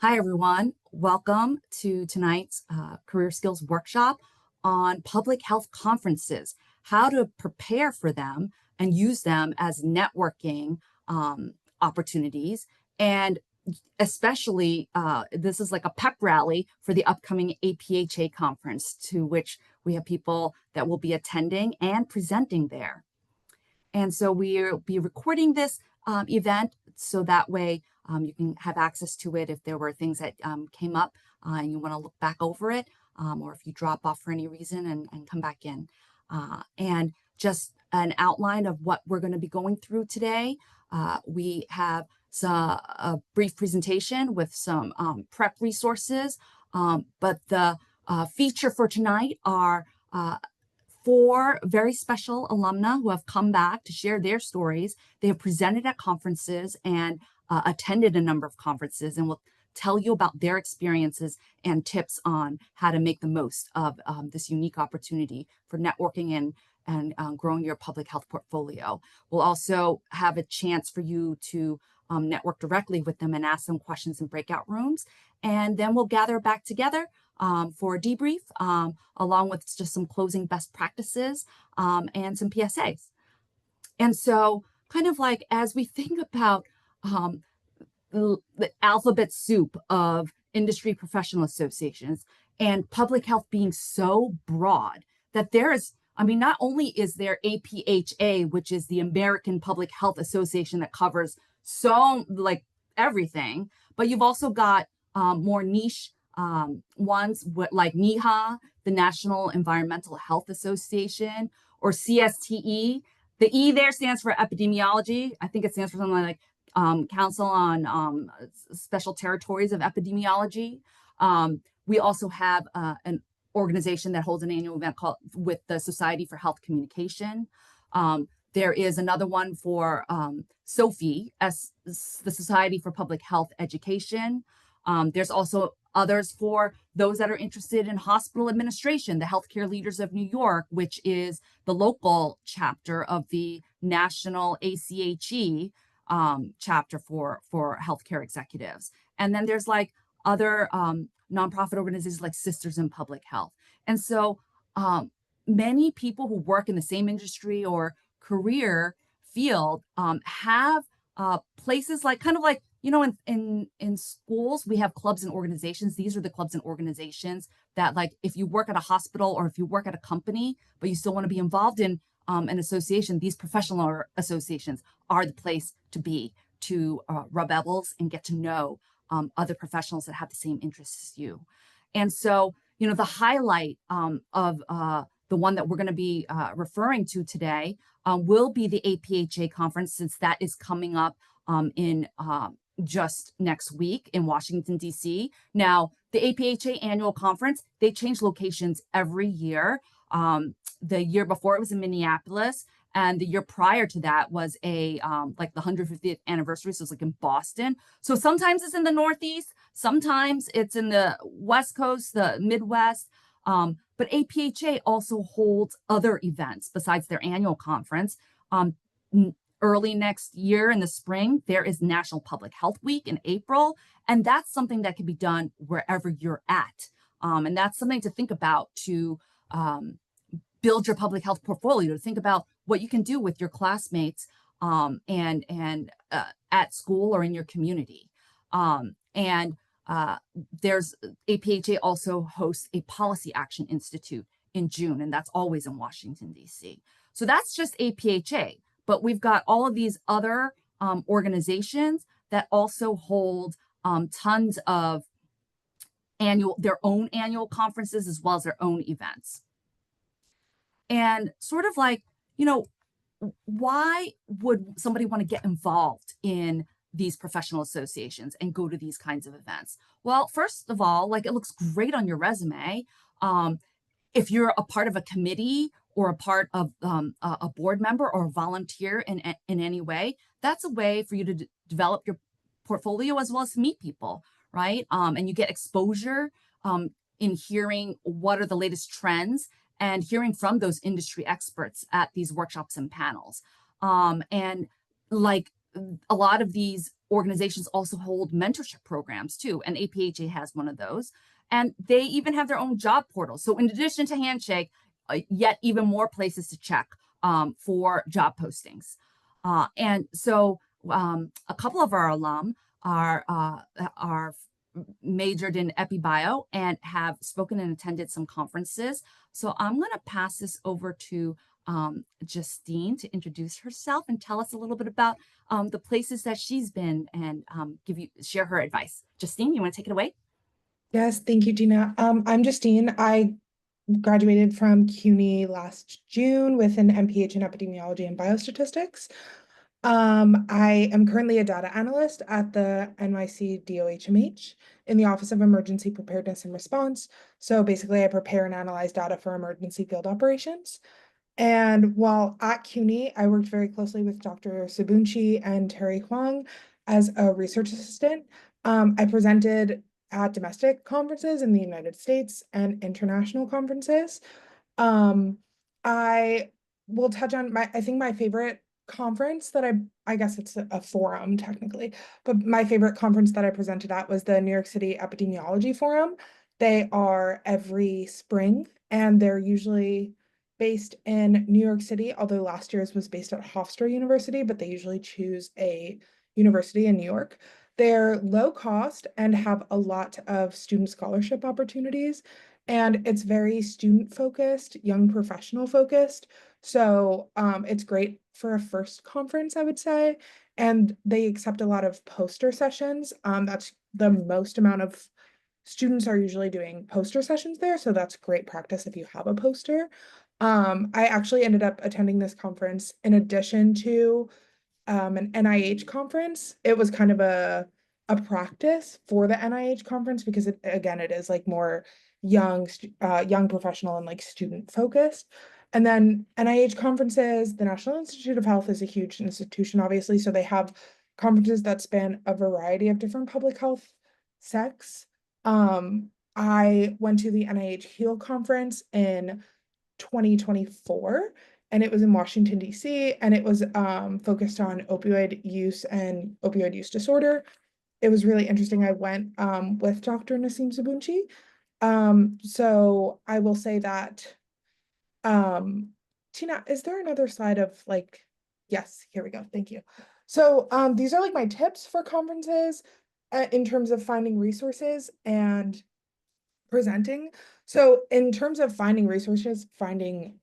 Hi, everyone. Welcome to tonight's Career Skills Workshop on public health conferences, how to prepare for them and use them as networking opportunities. And especially, this is like a pep rally for the upcoming APHA conference, to which we have people that will be attending and presenting there. And so we'll be recording this event so that way you can have access to it if there were things that came up and you want to look back over it, or if you drop off for any reason and come back in. And just an outline of what we're going to be going through today. We have a brief presentation with some prep resources, but the feature for tonight are four very special alumna who have come back to share their stories. They have presented at conferences and attended a number of conferences and will tell you about their experiences and tips on how to make the most of this unique opportunity for networking and growing your public health portfolio. We'll also have a chance for you to network directly with them and ask them questions in breakout rooms. And then we'll gather back together for a debrief, along with just some closing best practices and some PSAs. And so kind of like as we think about the alphabet soup of industry professional associations and public health being so broad that not only is there APHA, which is the American Public Health Association that covers so like everything, but you've also got more niche ones like NEHA, the National Environmental Health Association, or CSTE. The E there stands for epidemiology. I think it stands for something like Council on Special Territories of Epidemiology. We also have an organization that holds an annual event called with the Society for Health Communication. There is another one for SOPHE, the Society for Public Health Education. There's also others for those that are interested in hospital administration, the Healthcare Leaders of New York, which is the local chapter of the National ACHE chapter for healthcare executives. And then there's like other nonprofit organizations like Sisters in Public Health. And so many people who work in the same industry or career field have places like kind of like, you know, in schools, we have clubs and organizations. These are the clubs and organizations that, like, if you work at a hospital or if you work at a company, but you still want to be involved in an association, these professional associations are the place to be to rub elbows and get to know other professionals that have the same interests as you. And so, you know, the highlight of the one that we're going to be referring to today will be the APHA conference, since that is coming up in just next week in Washington, D.C. Now, the APHA annual conference, they change locations every year. The year before it was in Minneapolis, and the year prior to that was like the 150th anniversary, so it's like in Boston. So sometimes it's in the Northeast, sometimes it's in the West Coast, the Midwest. But APHA also holds other events besides their annual conference. Early next year in the spring, there is National Public Health Week in April, and that's something that can be done wherever you're at. And that's something to think about to build your public health portfolio, to think about what you can do with your classmates and at school or in your community. There's APHA also hosts a Policy Action Institute in June, and that's always in Washington, D.C. So that's just APHA. But we've got all of these other organizations that also hold tons of their own annual conferences as well as their own events. And sort of like, you know, why would somebody want to get involved in these professional associations and go to these kinds of events? Well, first of all, like, it looks great on your resume. If you're a part of a committee or a part of a board member or a volunteer in any way, that's a way for you to develop your portfolio as well as to meet people, right? And you get exposure in hearing what are the latest trends and hearing from those industry experts at these workshops and panels. And like a lot of these organizations also hold mentorship programs too, and APHA has one of those. And they even have their own job portal. So in addition to Handshake, yet even more places to check for job postings. And so a couple of our alum are majored in EpiBio and have spoken and attended some conferences. So I'm going to pass this over to Justine to introduce herself and tell us a little bit about the places that she's been and share her advice. Justine, you want to take it away? Yes, thank you, Gina. I'm Justine. I graduated from CUNY last June with an MPH in epidemiology and biostatistics. I am currently a data analyst at the NYC DOHMH in the Office of Emergency Preparedness and Response. So basically, I prepare and analyze data for emergency field operations. And while at CUNY, I worked very closely with Dr. Sabunchi and Terry Huang as a research assistant. I presented at domestic conferences in the United States and international conferences. Um, I will touch on I think my favorite conference that I guess it's a forum technically, but my favorite conference that I presented at was the New York City Epidemiology Forum. They are every spring and they're usually based in New York City, although last year's was based at Hofstra University, but they usually choose a university in New York. They're low cost and have a lot of student scholarship opportunities. And it's very student focused, young professional focused. So it's great for a first conference, I would say. And they accept a lot of poster sessions. That's the most amount of students are usually doing poster sessions there. So that's great practice if you have a poster. I actually ended up attending this conference in addition to an NIH conference. It was kind of a practice for the NIH conference because it is like more young professional and like student focused. And then NIH conferences, the National Institute of Health is a huge institution, obviously. So they have conferences that span a variety of different public health sects. I went to the NIH HEAL conference in 2024 and it was in Washington, D.C., and it was focused on opioid use and opioid use disorder. It was really interesting. I went with Dr. Nasim Sabunchi. So I will say that, Tina, is there another slide of like, yes, here we go. Thank you. So these are like my tips for conferences in terms of finding resources and presenting. So in terms of finding resources, finding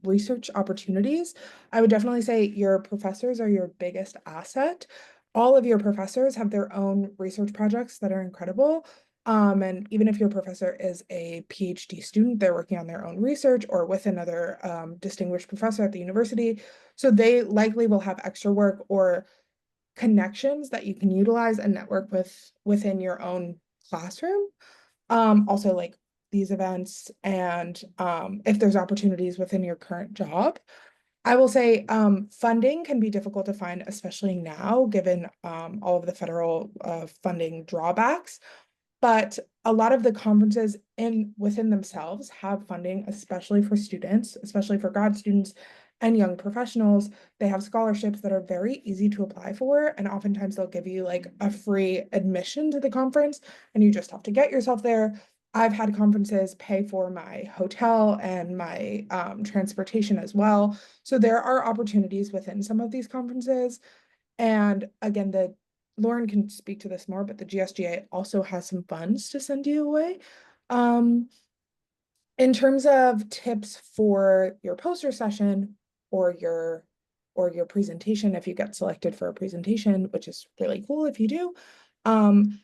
research opportunities, I would definitely say your professors are your biggest asset. All of your professors have their own research projects that are incredible. And even if your professor is a PhD student, they're working on their own research or with another distinguished professor at the university. So they likely will have extra work or connections that you can utilize and network with within your own classroom. Also like these events and if there's opportunities within your current job. I will say funding can be difficult to find, especially now, given all of the federal funding drawbacks. But a lot of the conferences within themselves have funding, especially for students, especially for grad students and young professionals. They have scholarships that are very easy to apply for, and oftentimes they'll give you like a free admission to the conference, and you just have to get yourself there. I've had conferences pay for my hotel and my transportation as well. So there are opportunities within some of these conferences. And again, Lauren can speak to this more, but the GSGA also has some funds to send you away. Um, in terms of tips for your poster session or your presentation, if you get selected for a presentation, which is really cool if you do, um,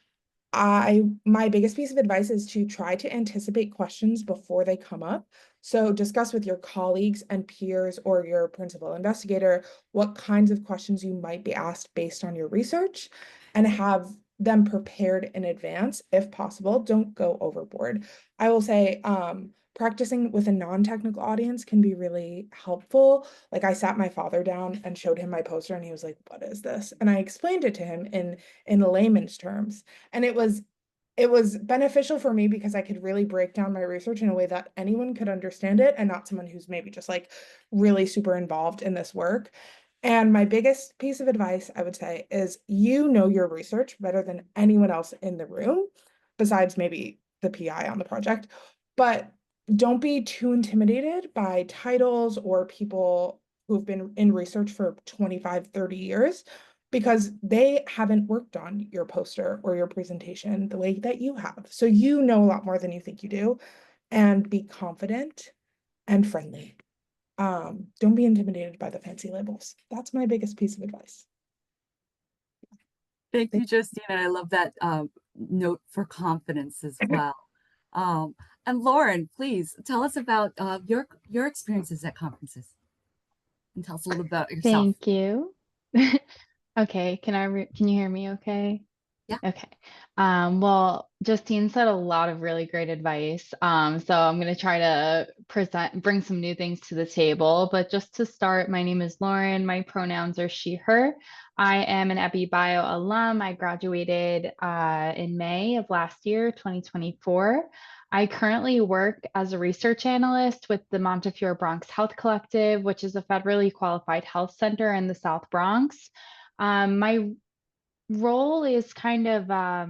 my biggest piece of advice is to try to anticipate questions before they come up. So discuss with your colleagues and peers or your principal investigator what kinds of questions you might be asked based on your research and have them prepared in advance if possible. Don't go overboard. I will say practicing with a non-technical audience can be really helpful. Like I sat my father down and showed him my poster and he was like, "What is this?" And I explained it to him in layman's terms. And it was beneficial for me because I could really break down my research in a way that anyone could understand it and not someone who's maybe just like really super involved in this work. And my biggest piece of advice, I would say, is you know your research better than anyone else in the room, besides maybe the PI on the project. But don't be too intimidated by titles or people who've been in research for 25, 30 years, because they haven't worked on your poster or your presentation the way that you have. So you know a lot more than you think you do, and be confident and friendly. Don't be intimidated by the fancy labels. That's my biggest piece of advice. Thank Thank you, Justina. I love that note for confidence as well. Um, and Lauren, please tell us about your experiences at conferences and tell us a little about yourself. Thank you. Okay, can you hear me okay? Yeah. Okay. Well, Justine said a lot of really great advice. So I'm going to try to bring some new things to the table. But just to start, my name is Lauren. My pronouns are she, her. I am an EpiBio alum. I graduated in May of last year, 2024. I currently work as a research analyst with the Montefiore Bronx Health Collective, which is a federally qualified health center in the South Bronx. My role is kind of a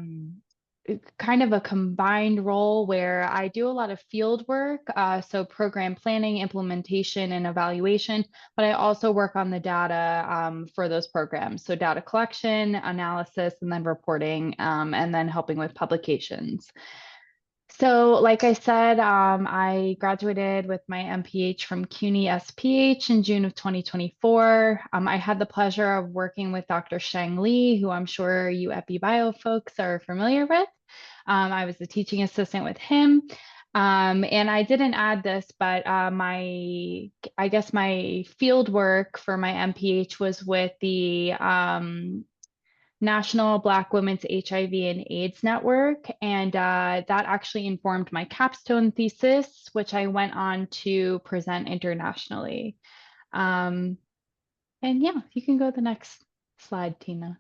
combined role where I do a lot of field work, so program planning, implementation, and evaluation, but I also work on the data for those programs. So data collection, analysis, and then reporting, and then helping with publications. So, like I said, I graduated with my MPH from CUNY SPH in June of 2024. I had the pleasure of working with Dr. Sheng Li, who I'm sure you EpiBio folks are familiar with. I was the teaching assistant with him. And I didn't add this, but I guess my field work for my MPH was with the National Black Women's HIV and AIDS Network. And that actually informed my capstone thesis, which I went on to present internationally. And yeah, you can go to the next slide, Tina.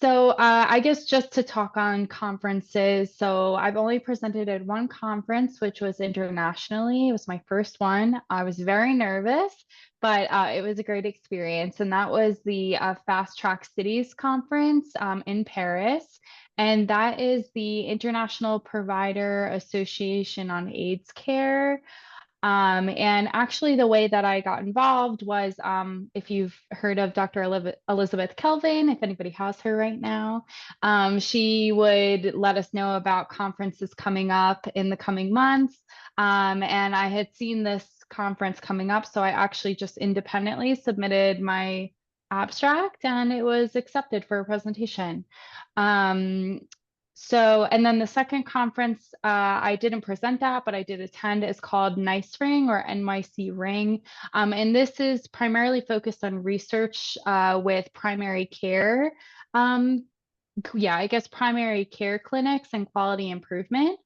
So I guess just to talk on conferences. So I've only presented at one conference, which was internationally. It was my first one. I was very nervous, but it was a great experience. And that was the Fast Track Cities Conference in Paris. And that is the International Provider Association on AIDS Care. And actually, the way that I got involved was if you've heard of Dr. Elizabeth Kelvin, if anybody has her right now, she would let us know about conferences coming up in the coming months. And I had seen this conference coming up, so I actually just independently submitted my abstract and it was accepted for a presentation. Um, and then the second conference, I didn't present that, but I did attend, is called NICE Ring or NYC Ring. And this is primarily focused on research with primary care. Yeah, I guess primary care clinics and quality improvement.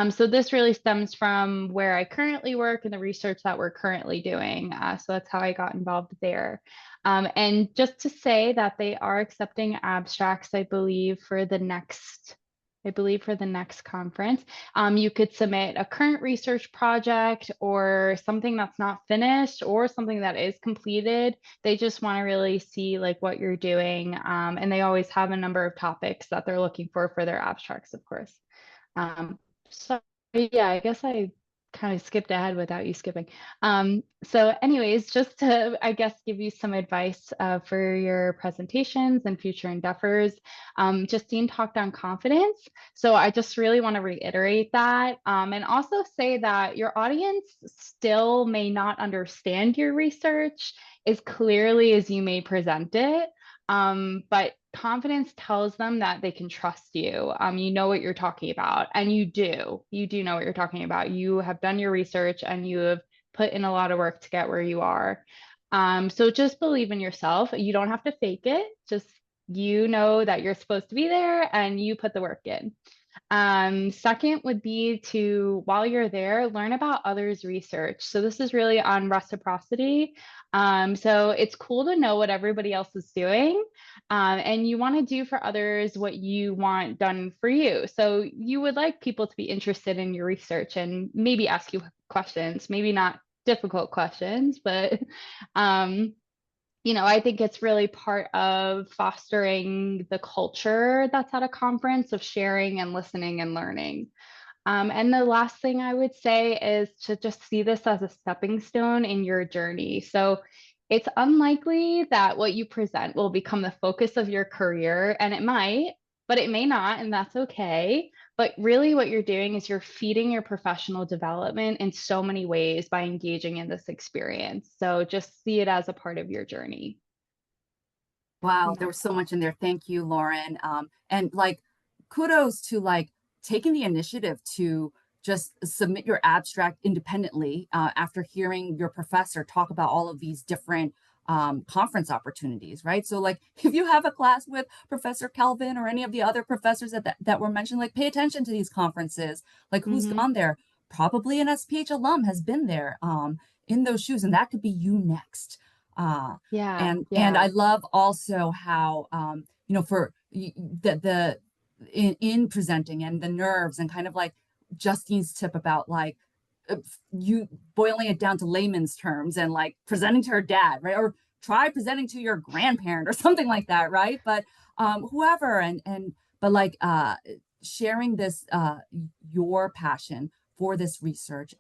So this really stems from where I currently work and the research that we're currently doing. So that's how I got involved there. And just to say that they are accepting abstracts, I believe for the next conference. You could submit a current research project or something that's not finished or something that is completed. They just want to really see like what you're doing. And they always have a number of topics that they're looking for their abstracts, of course. So yeah, I guess I kind of skipped ahead without you skipping. So anyways, just to, I guess, give you some advice for your presentations and future endeavors. Justine talked on confidence. So I just really want to reiterate that and also say that your audience still may not understand your research as clearly as you may present it. But confidence tells them that they can trust you. You know what you're talking about, and you do. You do know what you're talking about. You have done your research and you have put in a lot of work to get where you are. So just believe in yourself. You don't have to fake it. Just you know that you're supposed to be there and you put the work in. Second would be to, while you're there, learn about others' research. So this is really on reciprocity. So it's cool to know what everybody else is doing. And you want to do for others what you want done for you. So you would like people to be interested in your research and maybe ask you questions, maybe not difficult questions, but I think it's really part of fostering the culture that's at a conference of sharing and listening and learning. And the last thing I would say is to just see this as a stepping stone in your journey. So it's unlikely that what you present will become the focus of your career, and it might, but it may not, and that's okay. But really, what you're doing is you're feeding your professional development in so many ways by engaging in this experience. So just see it as a part of your journey. Wow, Yeah. there was so much in there. Thank you, Lauren. And like kudos to like taking the initiative to just submit your abstract independently after hearing your professor talk about all of these different conference opportunities, right? So like if you have a class with Professor Calvin or any of the other professors that were mentioned, like pay attention to these conferences, like who's Mm-hmm. gone there. Probably an SPH alum has been there in those shoes, and that could be you next. Uh, Yeah, and I yeah. love also how for the in presenting and the nerves and kind of like Justine's tip about like you boiling it down to layman's terms and like presenting to her dad, right? Or try presenting to your grandparent or something like that, right? But whoever and but like sharing this your passion for this research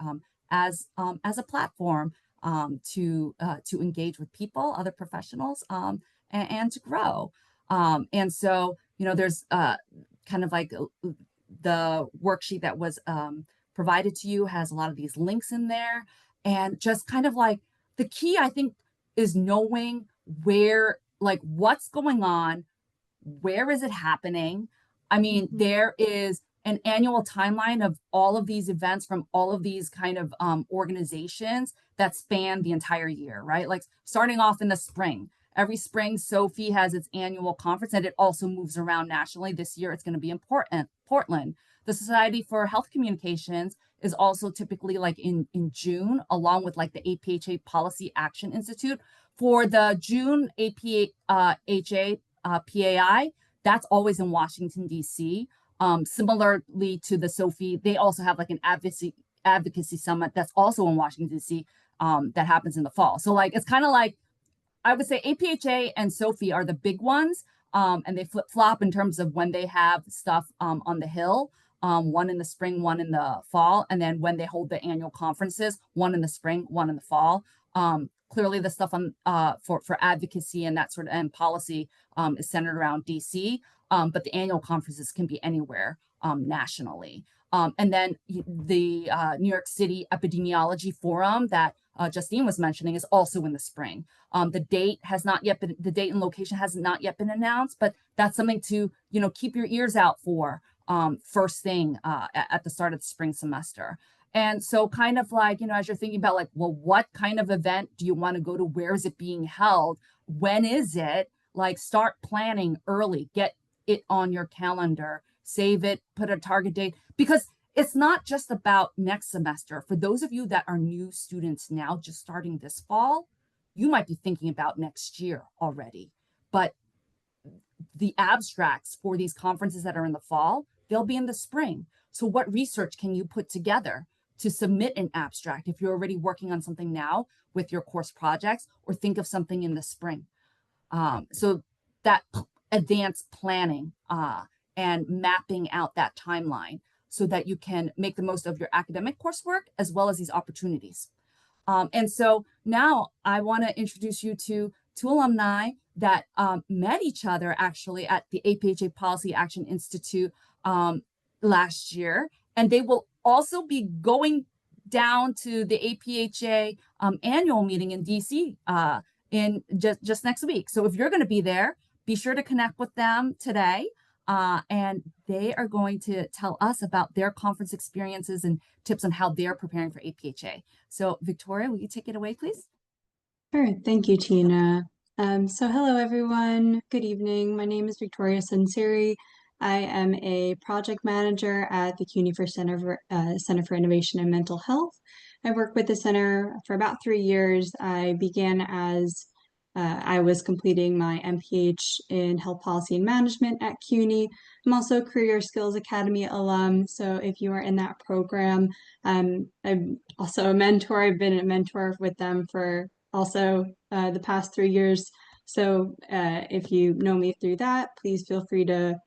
as a platform to engage with people, other professionals, and to grow. And so, there's kind of like the worksheet that was provided to you has a lot of these links in there. And just kind of like the key, I think, is knowing where, like, what's going on, where is it happening? I mean, Mm-hmm. there is an annual timeline of all of these events from all of these kind of organizations that span the entire year, right? Like starting off in the spring. Every spring, Sophie has its annual conference, and it also moves around nationally. This year, it's going to be in Portland. The Society for Health Communications is also typically like in June, along with like the APHA Policy Action Institute. For the June APHA PAI, that's always in Washington, D.C. Similarly to the Sophie, they also have like an advocacy summit that's also in Washington, D.C. That happens in the fall. So like it's kind of like I would say APHA and Sophie are the big ones, and they flip flop in terms of when they have stuff on the Hill. One in the spring, one in the fall, and then when they hold the annual conferences, one in the spring, one in the fall. Clearly, the stuff on for advocacy and that sort of and policy is centered around DC, but the annual conferences can be anywhere nationally. And then the New York City Epidemiology Forum that Justine was mentioning is also in the spring. The date and location has not yet been announced, but that's something to keep your ears out for first thing at the start of the spring semester. And so kind of like, as you're thinking about like, well, what kind of event do you want to go to? Where is it being held? When is it? Like start planning early, get it on your calendar, save it, put a target date, because it's not just about next semester. For those of you that are new students now, just starting this fall, you might be thinking about next year already. But the abstracts for these conferences that are in the fall, they'll be in the spring. So what research can you put together to submit an abstract if you're already working on something now with your course projects, or think of something in the spring? So that advanced planning and mapping out that timeline so that you can make the most of your academic coursework as well as these opportunities. And so now I want to introduce you to two alumni that met each other actually at the APHA Policy Action Institute last year. And they will also be going down to the APHA annual meeting in DC in just next week. So if you're going to be there, be sure to connect with them today. And they are going to tell us about their conference experiences and tips on how they're preparing for APHA. So Victoria, will you take it away, please? Sure. Thank you, Tina. So hello, everyone. Good evening. My name is Victoria Sunseri. I am a project manager at the CUNY Center for Innovation and Mental Health. I worked with the center for about 3 years. I began as I was completing my MPH in Health Policy and Management at CUNY. I'm also a Career Skills Academy alum. So if you are in that program, I'm also a mentor. I've been a mentor with them for also the past 3 years So if you know me through that, please feel free to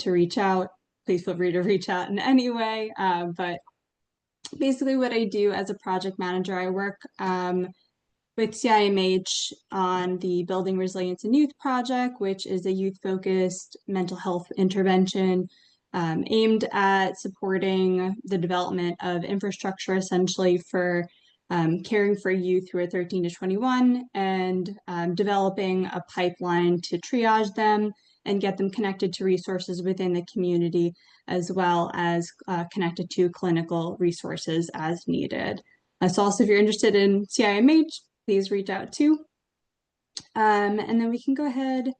reach out. Please feel free to reach out in any way. But basically what I do as a project manager, I work with CIMH on the Building Resilience in Youth project, which is a youth-focused mental health intervention aimed at supporting the development of infrastructure essentially for caring for youth who are 13 to 21 and developing a pipeline to triage them and get them connected to resources within the community, as well as connected to clinical resources as needed. So also, if you're interested in CIMH, please reach out too. And then we can go ahead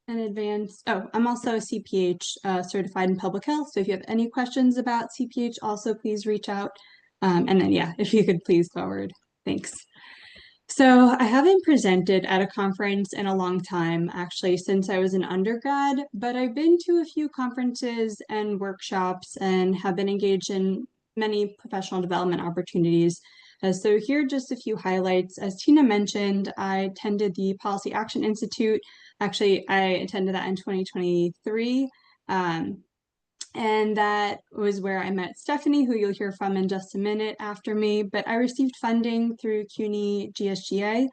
and advance. Oh, I'm also a CPH certified in public health. So if you have any questions about CPH, also please reach out. And then, yeah, if you could please forward. Thanks. So I haven't presented at a conference in a long time, actually, since I was an undergrad, but I've been to a few conferences and workshops and have been engaged in many professional development opportunities. So here are just a few highlights. As Tina mentioned, I attended the Policy Action Institute. Actually, I attended that in 2023. And that was where I met Stephanie, who you'll hear from in just a minute after me. But I received funding through CUNY GSGA,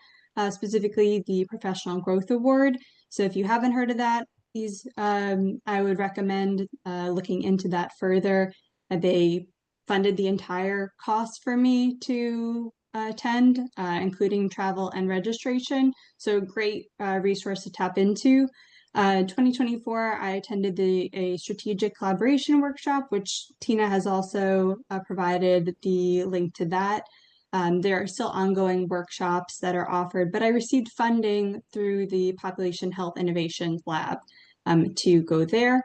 specifically the Professional Growth Award. So if you haven't heard of that, please, I would recommend looking into that further. They funded the entire cost for me to attend, including travel and registration. So great resource to tap into. 2024, I attended a strategic collaboration workshop, which Tina has also provided the link to that. There are still ongoing workshops that are offered, but I received funding through the Population Health Innovations Lab to go there.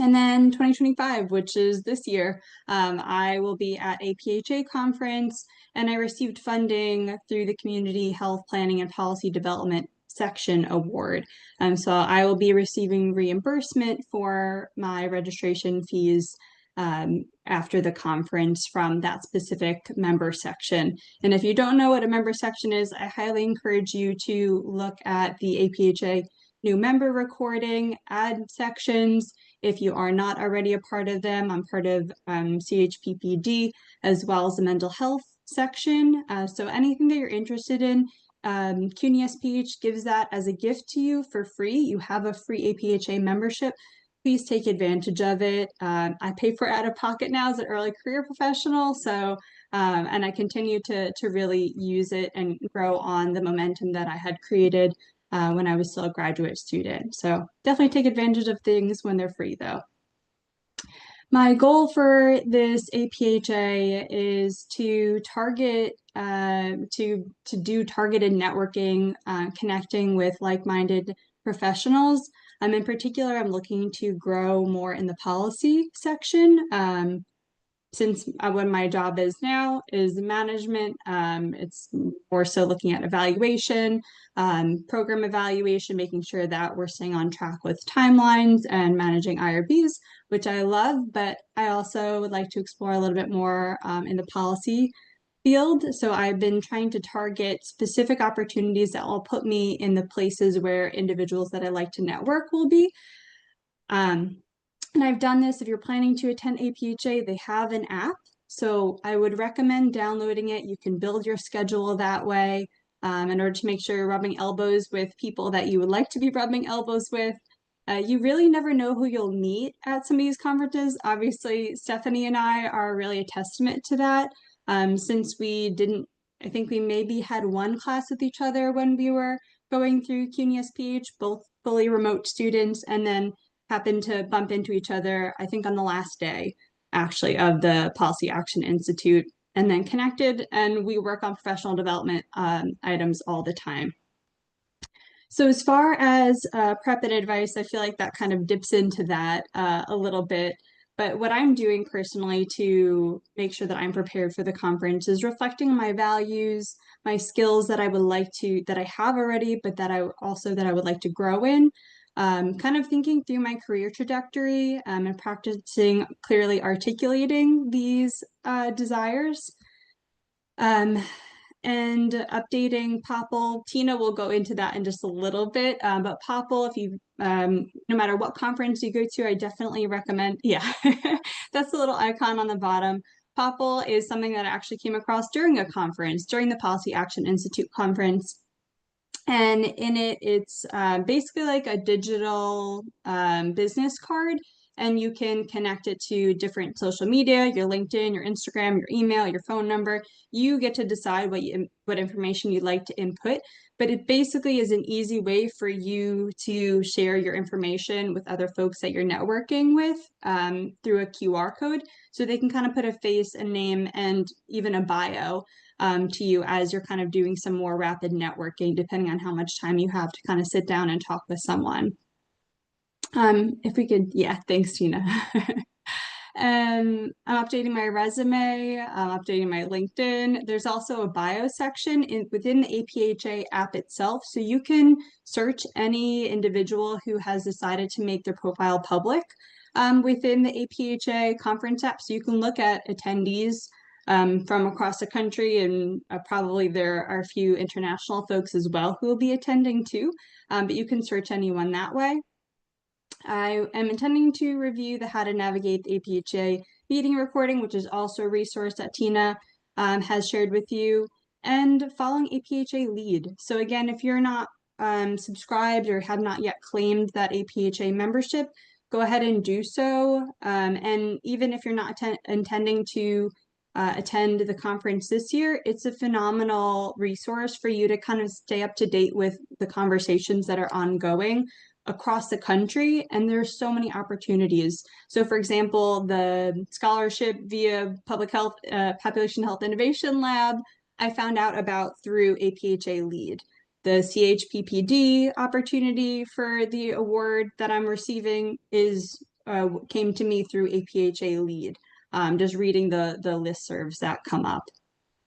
And then 2025, which is this year, I will be at a APHA conference, and I received funding through the Community Health Planning and Policy Development Section Award. So I will be receiving reimbursement for my registration fees after the conference from that specific member section. And if you don't know what a member section is, I highly encourage you to look at the APHA new member recording, add sections. If you are not already a part of them, I'm part of CHPPD as well as the mental health section. So anything that you're interested in, CUNY SPH gives that as a gift to you for free. You have a free APHA membership. Please take advantage of it. I pay for it out of pocket now as an early career professional. So, and I continue to really use it and grow on the momentum that I had created when I was still a graduate student. So definitely take advantage of things when they're free though. My goal for this APHA is to target, to do targeted networking, connecting with like-minded professionals. In particular, I'm looking to grow more in the policy section. Since what my job is now is management, it's more so looking at evaluation, program evaluation, making sure that we're staying on track with timelines and managing IRBs, which I love, but I also would like to explore a little bit more in the policy field. So I've been trying to target specific opportunities that will put me in the places where individuals that I like to network will be. And I've done this. If you're planning to attend APHA, they have an app. So I would recommend downloading it. You can build your schedule that way in order to make sure you're rubbing elbows with people that you would like to be rubbing elbows with. You really never know who you'll meet at some of these conferences. Obviously, Stephanie and I are really a testament to that. Since we didn't, I think we maybe had one class with each other when we were going through CUNY SPH, both fully remote students, and then happened to bump into each other, I think on the last day, actually, of the Policy Action Institute, and then connected, and we work on professional development items all the time. So as far as prep and advice, I feel like that kind of dips into that a little bit. But what I'm doing personally to make sure that I'm prepared for the conference is reflecting on my values, my skills that I would like to, that I have already, but that I would like to grow in. Kind of thinking through my career trajectory and practicing clearly articulating these desires. and updating POPL. Tina will go into that in just a little bit, but POPL, if you, no matter what conference you go to, I definitely recommend, yeah, that's the little icon on the bottom. POPL is something that I actually came across during a conference, during the Policy Action Institute conference. And in it, it's basically like a digital business card, and you can connect it to different social media, your LinkedIn, your Instagram, your email, your phone number. You get to decide what information you'd like to input, but it basically is an easy way for you to share your information with other folks that you're networking with through a QR code. So they can kind of put a face, a name, and even a bio to you as you're kind of doing some more rapid networking, depending on how much time you have to kind of sit down and talk with someone. If we could, yeah, thanks, Tina. I'm updating my resume, I'm updating my LinkedIn. There's also a bio section within the APHA app itself. So you can search any individual who has decided to make their profile public within the APHA conference app. So you can look at attendees from across the country, and probably there are a few international folks as well who will be attending too, but you can search anyone that way. I am intending to review the How to Navigate the APHA meeting recording, which is also a resource that Tina has shared with you, and following APHA lead. So again, if you're not subscribed or have not yet claimed that APHA membership, go ahead and do so. And even if you're not intending to attend the conference this year, it's a phenomenal resource for you to kind of stay up to date with the conversations that are ongoing across the country, and there's so many opportunities. So for example, the scholarship via Public Health, Population Health Innovation Lab, I found out about through APHA Lead. The CHPPD opportunity for the award that I'm receiving came to me through APHA Lead, just reading the listservs that come up.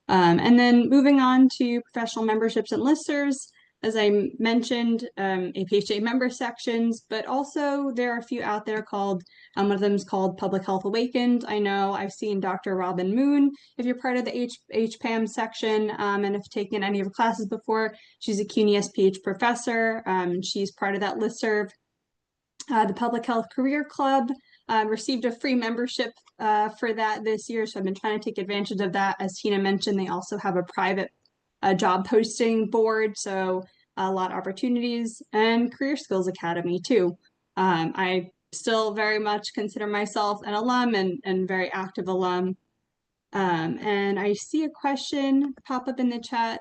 And then moving on to professional memberships and listservs, as I mentioned, APHA member sections, but also there are a few out there called, one of them is called Public Health Awakened. I know I've seen Dr. Robin Moon, if you're part of the HPAM section, and have taken any of her classes before. She's a CUNY SPH professor. She's part of that listserv. The Public Health Career Club received a free membership for that this year, so I've been trying to take advantage of that. As Tina mentioned, they also have a private job posting board, so a lot of opportunities, and Career Skills Academy too. I still very much consider myself an alum and very active alum. And I see a question pop up in the chat.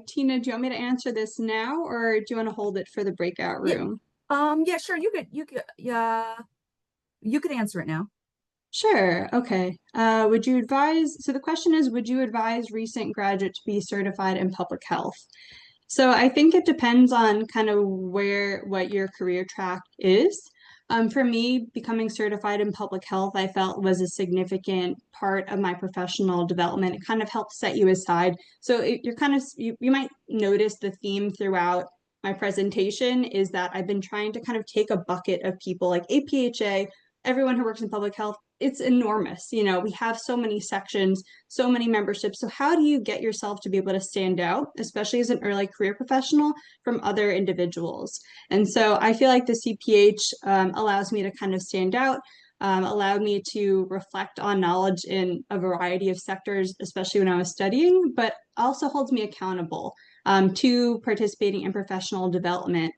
Tina, do you want me to answer this now, or do you want to hold it for the breakout room? Yeah, sure. You could answer it now. Sure. Okay. Would you advise, so the question is, would you advise recent graduates to be certified in public health? So I think it depends on kind of what your career track is. For me, becoming certified in public health, I felt was a significant part of my professional development. It kind of helps set you aside. So you might notice the theme throughout my presentation is that I've been trying to kind of take a bucket of people like APHA, everyone who works in public health. It's enormous. You know, we have so many sections, so many memberships. So how do you get yourself to be able to stand out, especially as an early career professional, from other individuals? And so I feel like the CPH allows me to kind of stand out, allowed me to reflect on knowledge in a variety of sectors, especially when I was studying, but also holds me accountable to participating in professional development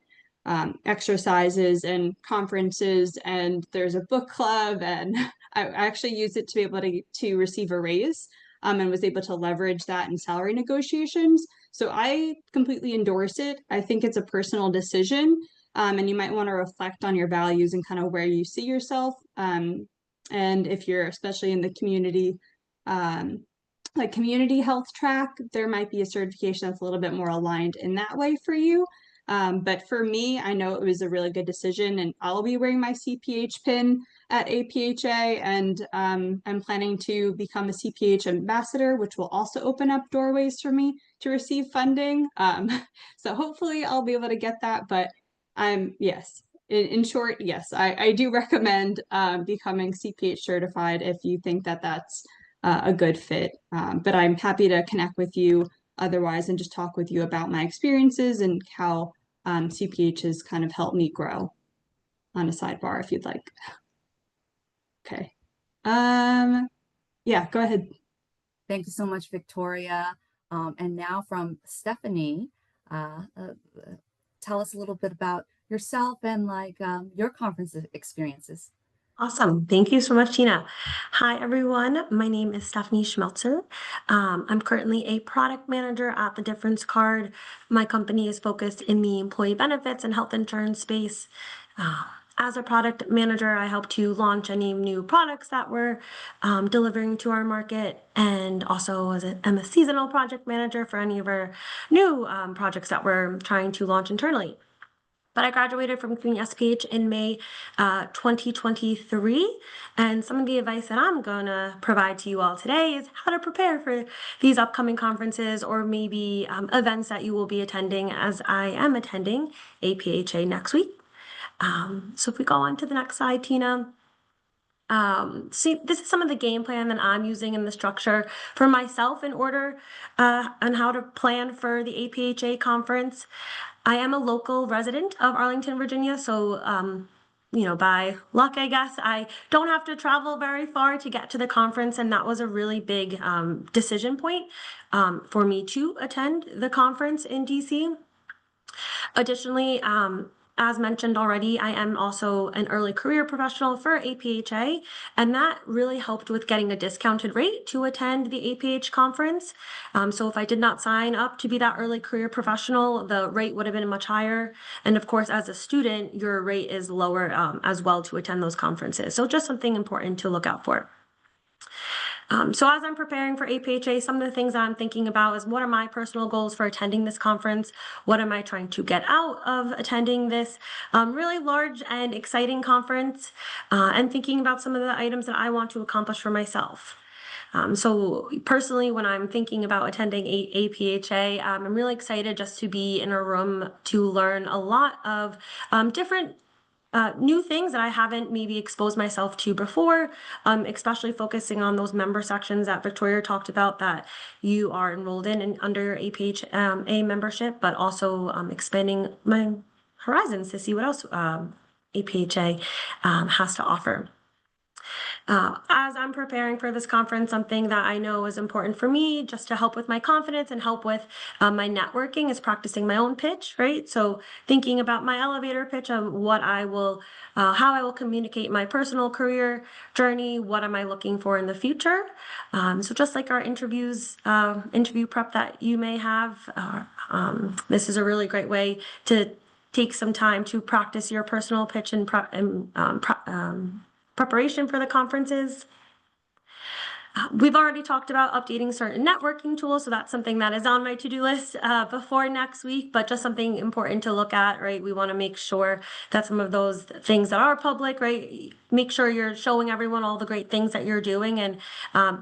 exercises and conferences, and there's a book club, and I actually used it to be able to receive a raise and was able to leverage that in salary negotiations. So I completely endorse it. I think it's a personal decision, and you might want to reflect on your values and kind of where you see yourself. And if you're especially in the community, like community health track, there might be a certification that's a little bit more aligned in that way for you. But for me, I know it was a really good decision, and I'll be wearing my CPH pin at APHA, and I'm planning to become a CPH ambassador, which will also open up doorways for me to receive funding. So hopefully I'll be able to get that, but yes, in short, yes, I do recommend becoming CPH certified if you think that that's a good fit. But I'm happy to connect with you otherwise and just talk with you about my experiences and how CPH has kind of helped me grow on a sidebar if you'd like. Okay. Yeah, go ahead. Thank you so much, Victoria. And now from Stephanie, tell us a little bit about yourself and like your conference experiences. Awesome. Thank you so much, Tina. Hi, everyone. My name is Stephanie Schmelzer. I'm currently a product manager at The Difference Card. My company is focused in the employee benefits and health insurance space. As a product manager, I help to launch any new products that we're delivering to our market, and also I'm a seasonal project manager for any of our new projects that we're trying to launch internally. But I graduated from CUNY SPH in May 2023, and some of the advice that I'm going to provide to you all today is how to prepare for these upcoming conferences or maybe events that you will be attending, as I am attending APHA next week. So if we go on to the next slide, Tina. See, this is some of the game plan that I'm using in the structure for myself in order on how to plan for the APHA conference. I am a local resident of Arlington, Virginia, so you know, by luck, I guess, I don't have to travel very far to get to the conference, and that was a really big decision point for me to attend the conference in DC. Additionally, as mentioned already, I am also an early career professional for APHA, and that really helped with getting a discounted rate to attend the APH conference. So if I did not sign up to be that early career professional, the rate would have been much higher. And of course, as a student, your rate is lower as well to attend those conferences. So just something important to look out for. So as I'm preparing for APHA, some of the things I'm thinking about is what are my personal goals for attending this conference? What am I trying to get out of attending this really large and exciting conference? And thinking about some of the items that I want to accomplish for myself. So personally, when I'm thinking about attending APHA, I'm really excited just to be in a room to learn a lot of different new things that I haven't maybe exposed myself to before, especially focusing on those member sections that Victoria talked about that you are enrolled in and under APHA membership, but also expanding my horizons to see what else APHA has to offer. As I'm preparing for this conference, something that I know is important for me just to help with my confidence and help with my networking is practicing my own pitch, right? So thinking about my elevator pitch of what I will, how I will communicate my personal career journey, what am I looking for in the future? So just like our interviews, interview prep that you may have, this is a really great way to take some time to practice your personal pitch and preparation for the conferences. We've already talked about updating certain networking tools, so that's something that is on my to-do list before next week, but just something important to look at, right? We want to make sure that some of those things that are public, right? Make sure you're showing everyone all the great things that you're doing and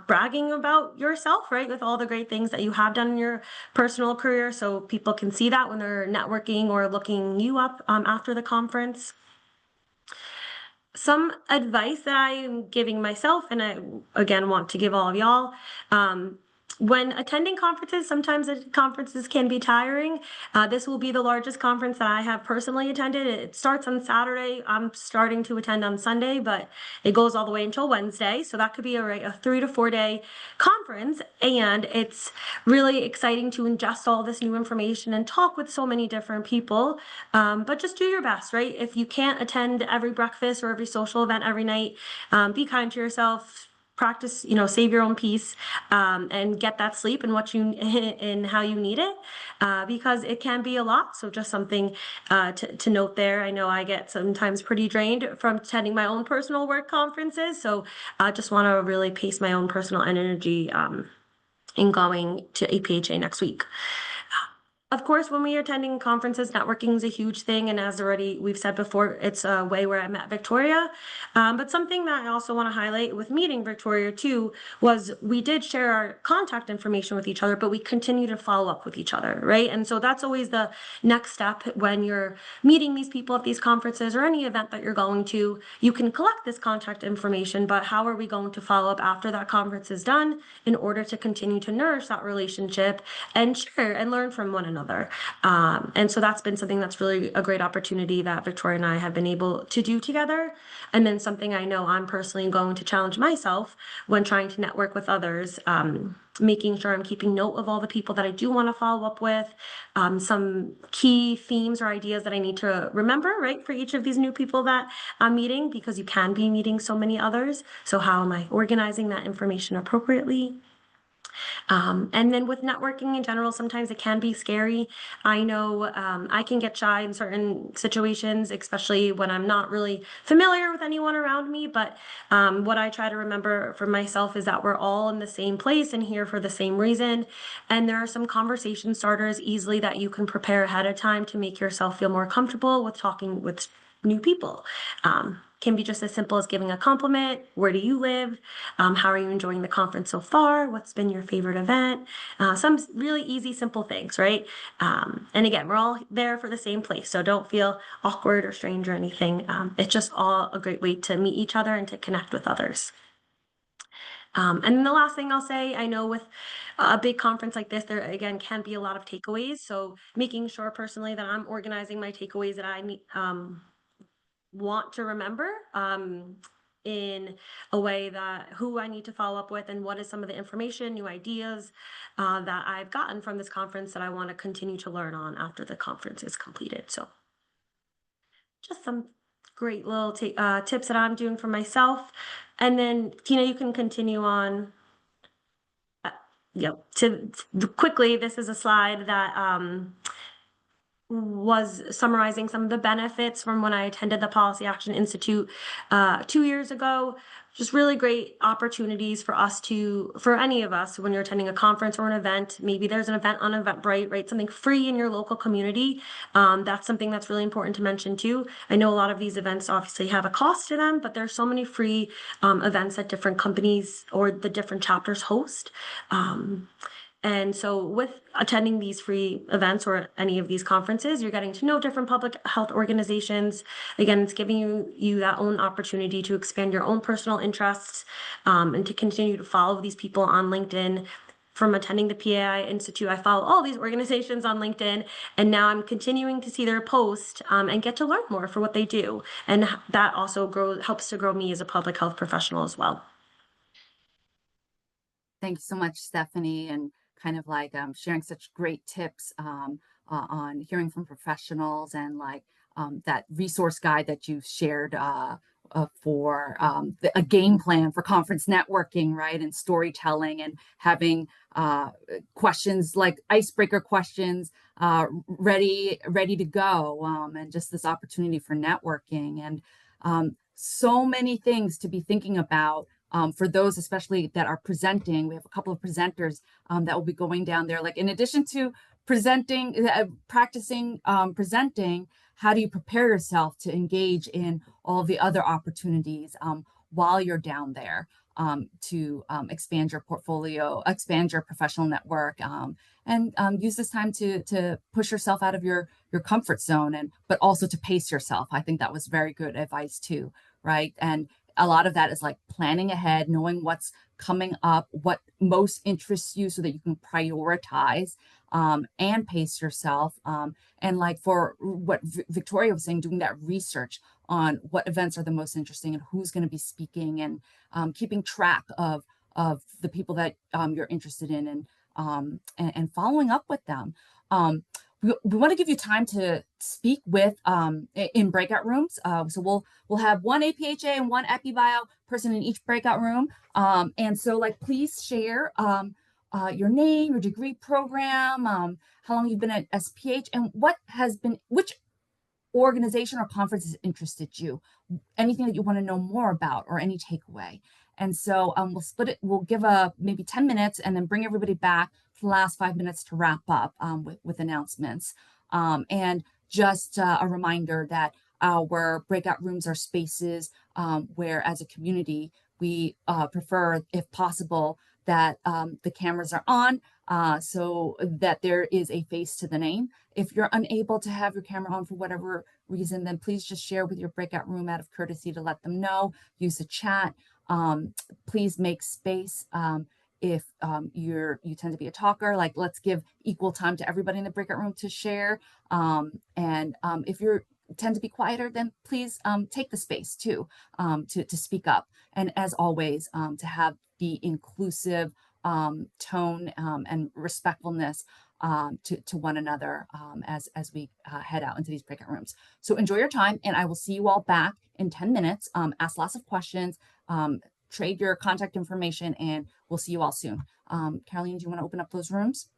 bragging about yourself, right? With all the great things that you have done in your personal career, so people can see that when they're networking or looking you up after the conference. Some advice that I am giving myself, and I, again, want to give all of y'all, when attending conferences, sometimes the conferences can be tiring. This will be the largest conference that I have personally attended. It starts on Saturday. I'm starting to attend on Sunday, but it goes all the way until Wednesday. So that could be a 3 to 4 day conference. And it's really exciting to ingest all this new information and talk with so many different people. But just do your best, right? If you can't attend every breakfast or every social event every night, be kind to yourself. Practice, you know, save your own peace and get that sleep and what you and how you need it because it can be a lot. So just something to note there. I know I get sometimes pretty drained from attending my own personal work conferences. So I just want to really pace my own personal energy in going to APHA next week. Of course, when we are attending conferences, networking is a huge thing. And as already we've said before, it's a way where I met Victoria. But something that I also want to highlight with meeting Victoria too was we did share our contact information with each other, but we continue to follow up with each other, right? And so that's always the next step when you're meeting these people at these conferences or any event that you're going to. You can collect this contact information, but how are we going to follow up after that conference is done in order to continue to nourish that relationship and share and learn from one another? And so that's been something that's really a great opportunity that Victoria and I have been able to do together. And then something I know I'm personally going to challenge myself when trying to network with others, making sure I'm keeping note of all the people that I do want to follow up with, some key themes or ideas that I need to remember, right, for each of these new people that I'm meeting, because you can be meeting so many others. So how am I organizing that information appropriately? And then with networking in general, sometimes it can be scary. I know I can get shy in certain situations, especially when I'm not really familiar with anyone around me. But what I try to remember for myself is that we're all in the same place and here for the same reason. And there are some conversation starters easily that you can prepare ahead of time to make yourself feel more comfortable with talking with new people. Can be just as simple as giving a compliment. Where do you live? How are you enjoying the conference so far? What's been your favorite event? Some really easy, simple things, right? And again, we're all there for the same place, so don't feel awkward or strange or anything. It's just all a great way to meet each other and to connect with others. And then the last thing I'll say, I know with a big conference like this, there again can be a lot of takeaways. So making sure personally that I'm organizing my takeaways that I need, want to remember in a way that who I need to follow up with and what is some of the information, new ideas that I've gotten from this conference that I want to continue to learn on after the conference is completed. So just some great little tips that I'm doing for myself. And then Tina, you can continue on. Yep. Quickly, this is a slide that was summarizing some of the benefits from when I attended the Policy Action Institute 2 years ago. Just really great opportunities for any of us, when you're attending a conference or an event. Maybe there's an event on Eventbrite, right? Something free in your local community. That's something that's really important to mention too. I know a lot of these events obviously have a cost to them, but there's so many free events that different companies or the different chapters host. And so with attending these free events or any of these conferences, you're getting to know different public health organizations. Again, it's giving you that own opportunity to expand your own personal interests and to continue to follow these people on LinkedIn. From attending the PAI Institute, I follow all these organizations on LinkedIn, and now I'm continuing to see their posts and get to learn more for what they do. And that also helps to grow me as a public health professional as well. Thank you so much, Stephanie, and kind of like sharing such great tips on hearing from professionals, and like that resource guide that you've shared for a game plan for conference networking, right? And storytelling, and having questions like icebreaker questions ready to go, and just this opportunity for networking, and so many things to be thinking about. For those especially that are presenting, we have a couple of presenters that will be going down there. Like, in addition to presenting, practicing presenting, how do you prepare yourself to engage in all the other opportunities while you're down there to expand your portfolio, expand your professional network, and use this time to push yourself out of your comfort zone, but also to pace yourself. I think that was very good advice too, right? And a lot of that is like planning ahead, knowing what's coming up, what most interests you, so that you can prioritize and pace yourself. And like for what Victoria was saying, doing that research on what events are the most interesting and who's going to be speaking, and keeping track of the people that you're interested in, and following up with them. We want to give you time to speak with in breakout rooms. So we'll have one APHA and one EpiBio person in each breakout room. And so like, please share your name, your degree program, how long you've been at SPH, and which organization or conference has interested you, anything that you want to know more about, or any takeaway. And so we'll split it. We'll give maybe 10 minutes, and then bring everybody back the last 5 minutes to wrap up with announcements. And just a reminder that our breakout rooms are spaces where, as a community, we prefer, if possible, that the cameras are on so that there is a face to the name. If you're unable to have your camera on for whatever reason, then please just share with your breakout room out of courtesy to let them know. Use the chat. Please make space. If you tend to be a talker, like, let's give equal time to everybody in the breakout room to share. If you tend to be quieter, then please take the space too to speak up. And as always, to have the inclusive tone and respectfulness to one another as we head out into these breakout rooms. So enjoy your time, and I will see you all back in 10 minutes. Ask lots of questions, trade your contact information, and we'll see you all soon. Caroline, do you want to open up those rooms?